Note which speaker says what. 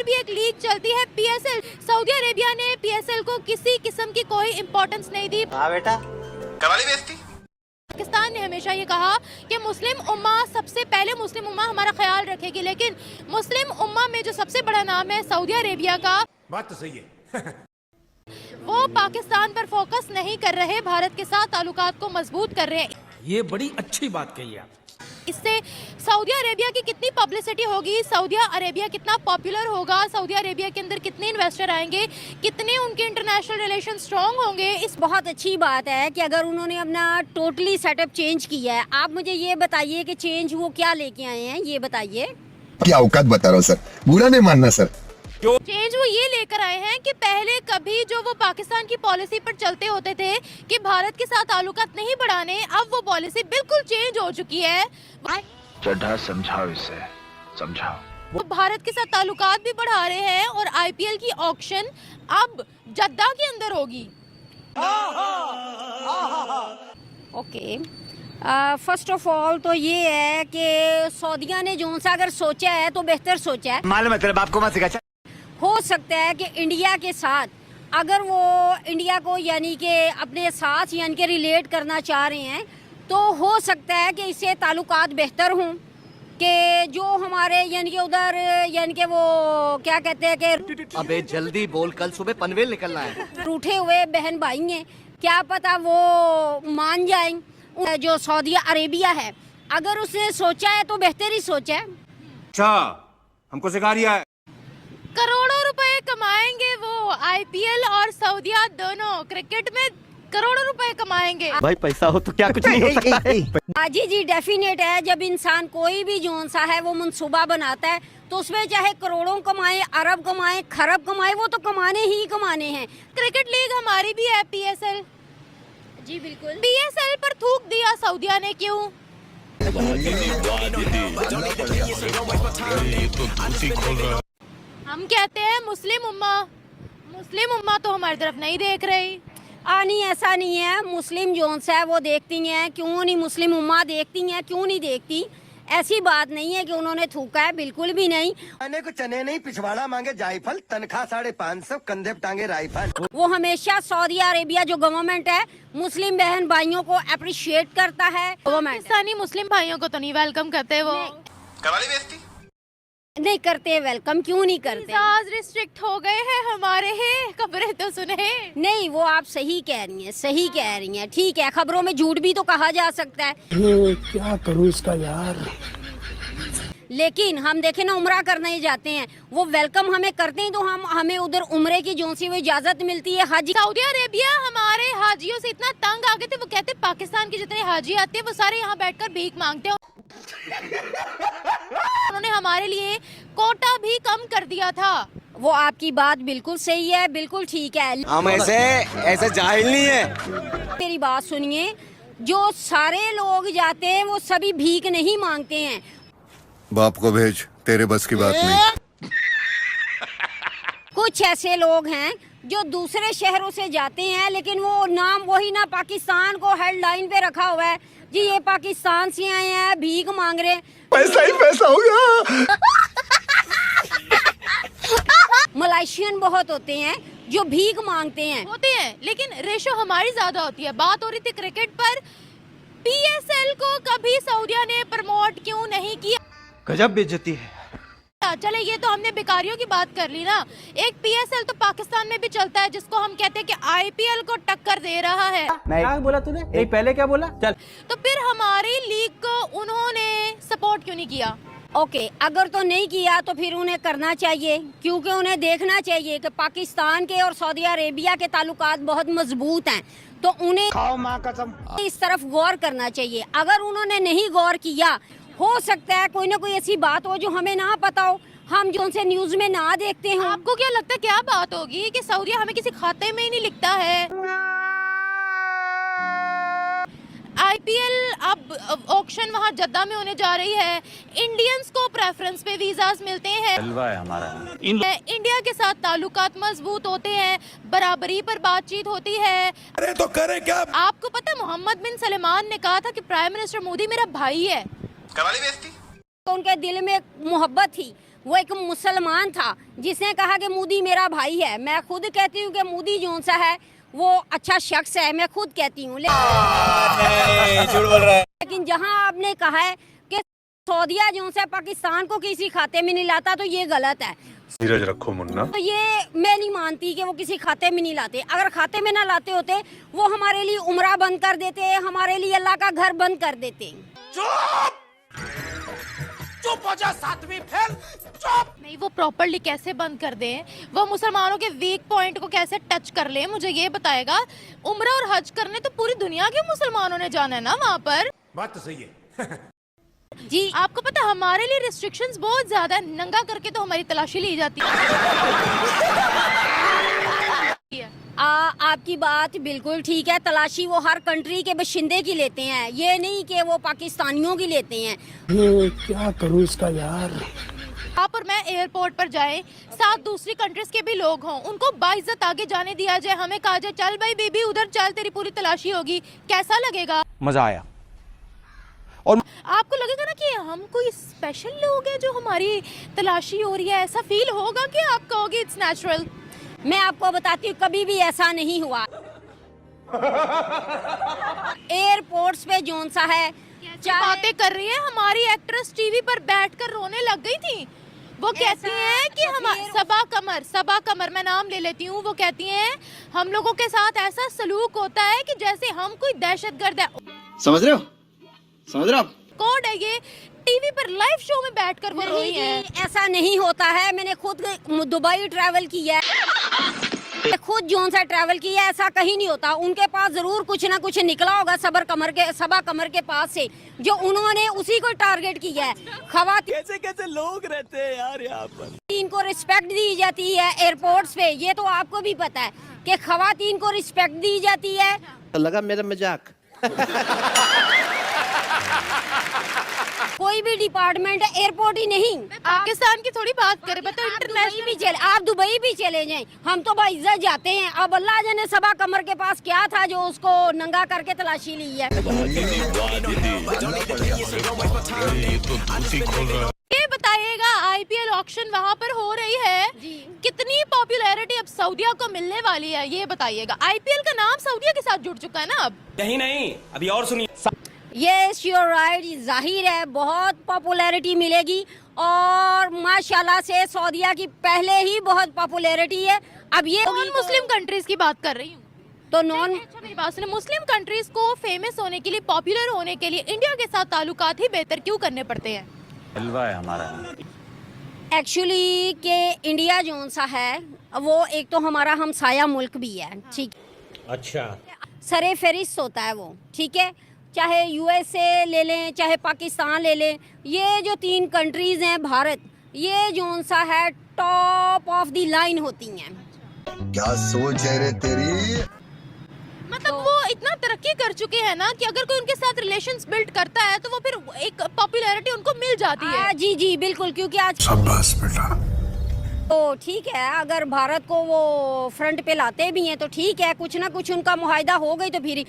Speaker 1: अंदर भी एक लीक चलती है। पीएसएल, सऊदी अरेबिया ने पीएसएल को किसी किस्म की कोई इम्पोर्टेंस नहीं दी।
Speaker 2: हाँ बेटा, कवाली बेइज्जती।
Speaker 1: पाकिस्तान ने हमेशा ये कहा कि मुस्लिम उम्मा, सबसे पहले मुस्लिम उम्मा हमारा ख्याल रखेगी, लेकिन मुस्लिम उम्मा में जो सबसे बड़ा नाम है सऊदी अरेबिया का,
Speaker 3: बात तो सही है।
Speaker 1: वो पाकिस्तान पर फोकस नहीं कर रहे, भारत के साथ ताल्लुकात को मजबूत कर रहे हैं।
Speaker 3: ये बड़ी अच्छी बात कही आप।
Speaker 1: इससे सऊदी अरेबिया की कितनी पब्लिसिटी होगी, सऊदी अरेबिया कितना पॉपुलर होगा, सऊदी अरेबिया के अंदर कितने इन्वेस्टर आएंगे, कितने उनके इंटरनेशनल रिलेशन स्ट्रॉन्ग होंगे।
Speaker 4: इस बहुत अच्छी बात है कि अगर उन्होंने अपना टोटली सेटअप चेंज किया है। आप मुझे ये बताइए कि चेंज वो क्या लेके आए हैं, ये बताइए।
Speaker 5: क्या औकात बता रहा हूँ सर, बुरा नहीं मानना सर।
Speaker 1: चेंज वो ये लेकर आए हैं कि पहले कभी जो वो पाकिस्तान की पॉलिसी पर चलते होते थे कि भारत के साथ ताल्लुकात नहीं बढ़ाने, अब वो पॉलिसी बिल्कुल चेंज हो चुकी है।
Speaker 6: चड्ढा समझाओ इसे, समझाओ।
Speaker 1: वो भारत के साथ ताल्लुकात भी बढ़ा रहे हैं और आईपीएल की ऑक्शन अब जद्दा के अंदर होगी।
Speaker 4: ओके, फर्स्ट ऑफ ऑल तो ये है कि सऊदिया ने जो सा अगर सोचा है तो बेहतर सोचा है।
Speaker 2: मालूम है तेरे बाप को मत सिखा।
Speaker 4: हो सकता है कि इंडिया के साथ अगर वो इंडिया को यानी कि अपने साथ यानी कि रिलेट करना चाह रहे हैं तो हो सकता है कि इससे ताल्लुकात बेहतर हों, कि जो हमारे यानी कि उधर यानी कि वो क्या कहते हैं कि
Speaker 2: अबे जल्दी बोल, कल सुबह पनवेल निकलना है।
Speaker 4: रूठे हुए बहन भाई हैं, क्या पता वो मान जाएं। जो सऊदी अरेबिया है, अगर उसने सोचा है तो बेहतर ही सोचा है।
Speaker 3: अच्छा, हमको सिखा रिया है।
Speaker 1: करोड़ों रुपए कमाएंगे वो, आईपीएल और सऊदिया दोनों क्रिकेट में करोड़ों रुपए कमाएंगे।
Speaker 2: भाई पैसा हो तो क्या कुछ नहीं हो सकता है।
Speaker 4: जी जी डेफिनेट है, जब इंसान कोई भी जोन सा है वो मंसूबा बनाता है तो उसमें चाहे करोड़ों कमाए, अरब कमाए, खरब कमाए, वो तो कमाने ही कमाने हैं।
Speaker 1: क्रिकेट लीग हमारी भी है पीएसएल।
Speaker 4: जी बिल्कुल।
Speaker 1: पीएसएल पर थूक दिया सऊदिया ने, क्यों? हम कहते हैं मुस्लिम उम्मा तो हमारी तरफ नहीं देख रही।
Speaker 4: नहीं, ऐसा नहीं है। मुस्लिम जोन्स है वो देखती हैं, क्यों नहीं मुस्लिम उम्मा देखती हैं, क्यों नहीं देखती। ऐसी बात नहीं है कि उन्होंने थूका है, बिल्कुल भी नहीं।
Speaker 7: खाने को चने नहीं, पिछवाड़ा मांगे जायफल, तनख्वाह 550, कंधे पे टांगे राइफल।
Speaker 4: वो हमेशा सऊदी अरेबिया जो गवर्नमेंट है मुस्लिम बहन भाइयों को अप्रिशिएट करता है।
Speaker 1: पाकिस्तानी मुस्लिम भाइयों को तो नहीं वेलकम करते वो।
Speaker 2: कवाली बेइज्जती
Speaker 4: नहीं करते वेलकम, क्यों नहीं करते?
Speaker 1: आज रिस्ट्रिक्ट हो गए हैं हमारे हैं, खबरें तो सुने।
Speaker 4: नहीं, वो आप सही कह रही हैं, सही कह रही हैं। ठीक है, खबरों में झूठ भी तो कहा जा सकता है।
Speaker 3: क्या करूँ इसका यार।
Speaker 4: लेकिन हम देखें ना, उम्रा करने जाते हैं, वो वेलकम हमें करते हैं तो हमें उधर उम्रे की जो सी वो इजाजत मिलती है। हज
Speaker 1: सऊदी अरेबिया हमारे हाजियों से इतना तंग आ गए थे, वो कहते पाकिस्तान के जितने हाजी आते हैं वो सारे यहाँ बैठकर भीख मांगते हैं। उन्होंने हमारे लिए कोटा भी कम कर दिया था।
Speaker 4: वो आपकी बात बिल्कुल सही है, बिल्कुल ठीक है।
Speaker 2: हम ऐसे जाहिल नहीं है।
Speaker 4: मेरी बात सुनिए, जो सारे लोग जाते हैं वो सभी भीख नहीं मांगते हैं।
Speaker 5: बाप को भेज, तेरे बस की बात नहीं।
Speaker 4: कुछ ऐसे लोग हैं जो दूसरे शहरों से जाते हैं, लेकिन वो नाम वही ना पाकिस्तान को हेडलाइन पे रखा हुआ है जी, ये पाकिस्तान से आए हैं, भीख मांग रहे हैं।
Speaker 5: पैसा ही पैसा होगा।
Speaker 4: मलेशियन बहुत होते हैं जो भीख मांगते हैं।
Speaker 1: होते हैं, लेकिन रेशो हमारी ज्यादा होती है। बात हो रही थी क्रिकेट पर, पीएसएल को कभी सऊदिया ने प्रमोट क्यों नहीं किया?
Speaker 2: गजब बेइज्जती है।
Speaker 1: चले, ये तो हमने बेकारियों की बात कर ली ना। एक पीएसएल तो पाकिस्तान में भी चलता है, जिसको हम कहते हैं कि आईपीएल को टक्कर दे रहा है।
Speaker 2: क्या बोला तूने? एक पहले क्या बोला? चल।
Speaker 1: तो फिर हमारी लीग को उन्होंने सपोर्ट क्यों नहीं किया?
Speaker 4: ओके, अगर तो नहीं किया तो फिर उन्हें करना चाहिए, क्योंकि उन्हें देखना चाहिए कि पाकिस्तान के और सऊदी अरेबिया के ताल्लुकात बहुत मजबूत हैं, तो उन्हें
Speaker 2: खाओ माँ कसम
Speaker 4: इस तरफ गौर करना चाहिए। अगर उन्होंने नहीं गौर किया, हो सकता है कोई ना कोई ऐसी बात हो जो हमें ना पता हो, हम जो उनसे न्यूज में ना देखते हो।
Speaker 1: आपको क्या लगता है क्या बात होगी कि सऊदिया हमें किसी खाते में ही नहीं लिखता है? आईपीएल अब ऑक्शन वहाँ जद्दा में होने जा रही है। इंडियंस को प्रेफरेंस पे वीजास मिलते हैं।
Speaker 6: हमारा
Speaker 1: इंडिया के साथ ताल्लुकात मजबूत होते हैं, बराबरी पर बातचीत होती है।
Speaker 3: अरे तो करें क्या?
Speaker 1: आपको पता है मोहम्मद बिन सलमान ने कहा था कि प्राइम मिनिस्टर मोदी मेरा भाई है।
Speaker 2: कवाली बेइज्जती।
Speaker 4: तो उनके दिल में मोहब्बत थी, वो एक मुसलमान था जिसने कहा कि मोदी मेरा भाई है। मैं खुद कहती हूँ कि मोदी जो सा है वो अच्छा शख्स है, मैं खुद कहती हूँ। लेकिन जहाँ आपने कहा है कि सऊदिया जो सा पाकिस्तान को किसी खाते में नहीं लाता, तो ये गलत है।
Speaker 3: धीरज रखो मुन्ना।
Speaker 4: तो ये मैं नहीं मानती कि वो किसी खाते में नहीं लाते। अगर खाते में ना लाते होते, वो हमारे लिए उम्रा बंद कर देते, हमारे लिए अल्लाह का घर बंद कर देते।
Speaker 3: चुप हो जा सातवीं फेल, चुप।
Speaker 1: नहीं, वो प्रॉपर्ली कैसे बंद कर दें, वो मुसलमानों के वीक पॉइंट को कैसे टच कर ले, मुझे ये बताएगा। उम्रा और हज करने तो पूरी दुनिया के मुसलमानों ने जाना है ना वहाँ पर।
Speaker 3: बात तो सही है।
Speaker 1: जी, आपको पता हमारे लिए रिस्ट्रिक्शंस बहुत ज्यादा है। नंगा करके तो हमारी तलाशी ली जाती है।
Speaker 4: आपकी बात बिल्कुल ठीक है। तलाशी वो हर कंट्री के बशिंदे की लेते हैं, ये नहीं कि वो पाकिस्तानियों की लेते हैं।
Speaker 3: ये क्या करूँ इसका यार।
Speaker 1: आप और मैं एयरपोर्ट पर जाए, साथ दूसरी कंट्रीज के भी लोग हों, उनको बाइज्जत आगे जाने दिया जाए, हमें कहा जाए चल भाई बेबी उधर चल, तेरी पूरी तलाशी होगी, कैसा लगेगा?
Speaker 2: मजा आया।
Speaker 1: आपको लगेगा ना कि हम कोई स्पेशल लोग हैं जो हमारी तलाशी हो रही है, ऐसा फील होगा कि आप कहोगे इट्स नेचुरल?
Speaker 4: मैं आपको बताती हूँ, कभी भी ऐसा नहीं हुआ। एयरपोर्ट्स पे जोन सा है,
Speaker 1: बातें कर रही है। हमारी एक्ट्रेस टीवी पर बैठकर रोने लग गई थी। वो कहती हैं कि हम सबा कमर मैं नाम ले लेती हूँ, वो कहती हैं हम लोगों के साथ ऐसा सलूक होता है कि जैसे हम कोई दहशतगर्द है।
Speaker 2: समझ रहे हो? समझ रहे हो आप?
Speaker 1: कोड है ये, टीवी पर लाइव शो में बैठकर वो रोई है।
Speaker 4: ऐसा नहीं होता है। मैंने खुद दुबई ट्रैवल किया है, खुद जोन सा ट्रैवल किया है, ऐसा कहीं नहीं होता। उनके पास जरूर कुछ ना कुछ निकला होगा सबा कमर के पास से, जो उन्होंने उसी को टारगेट किया है। खवातीन
Speaker 2: कैसे कैसे लोग रहते हैं यार यहाँ पर।
Speaker 4: को रिस्पेक्ट दी जाती है एयरपोर्ट्स पे, ये तो आपको भी पता है कि खवातीन को रिस्पेक्ट दी जाती है।
Speaker 2: लगा मेरा मजाक।
Speaker 4: कोई भी डिपार्टमेंट है, एयरपोर्ट ही नहीं।
Speaker 1: पाकिस्तान की थोड़ी बात करें, बता इंटरनेशनल
Speaker 4: भी चले, आप दुबई भी चले जाएं, हम तो बाइज्जत जाते हैं। अब अल्लाह जाने सबा कमर के पास क्या था जो उसको नंगा करके तलाशी ली है।
Speaker 1: ये बताइएगा, आईपीएल ऑक्शन वहाँ पर हो रही है, कितनी पॉपुलैरिटी अब सऊदिया को मिलने वाली है, ये बताइएगा। आईपीएल का नाम सऊदिया के साथ जुड़ चुका है ना अब।
Speaker 2: यही नहीं, अभी और सुनिए।
Speaker 4: यस यू आर राइट, जाहिर है बहुत पॉपुलैरिटी मिलेगी, और माशाल्लाह से सऊदिया की पहले ही बहुत पॉपुलैरिटी है। अब ये
Speaker 1: नॉन मुस्लिम कंट्रीज की बात कर रही हूँ,
Speaker 4: तो नॉन
Speaker 1: अच्छा मेरी बात सुने, मुस्लिम कंट्रीज को फेमस होने के लिए, पॉपुलर होने के लिए इंडिया के साथ ताल्लुकात ही बेहतर क्यों करने पड़ते हैं?
Speaker 6: हलवा है हमारा।
Speaker 4: एक्चुअली के इंडिया जो सा है वो एक तो हमारा हमसाया मुल्क भी है, ठीक।
Speaker 3: अच्छा,
Speaker 4: सरे फहरिस्त होता है वो, ठीक है। चाहे यूएसए ले लें, चाहे पाकिस्तान ले लें, ये जो 3 कंट्रीज़ हैं भारत, ये जो सा है टॉप ऑफ द लाइन होती हैं।
Speaker 5: क्या सोच है रे तेरी।
Speaker 1: मतलब वो इतना तरक्की कर चुके हैं ना कि अगर कोई उनके साथ रिलेशंस बिल्ड करता है तो वो फिर एक पॉपुलैरिटी उनको मिल जाती है।
Speaker 4: जी जी बिल्कुल, क्योंकि आज
Speaker 3: शाबाश बेटा।
Speaker 4: तो ठीक है, अगर भारत को वो फ्रंट पे लाते भी हैं तो ठीक है, कुछ ना कुछ उनका मुआहदा हो गई तो फिर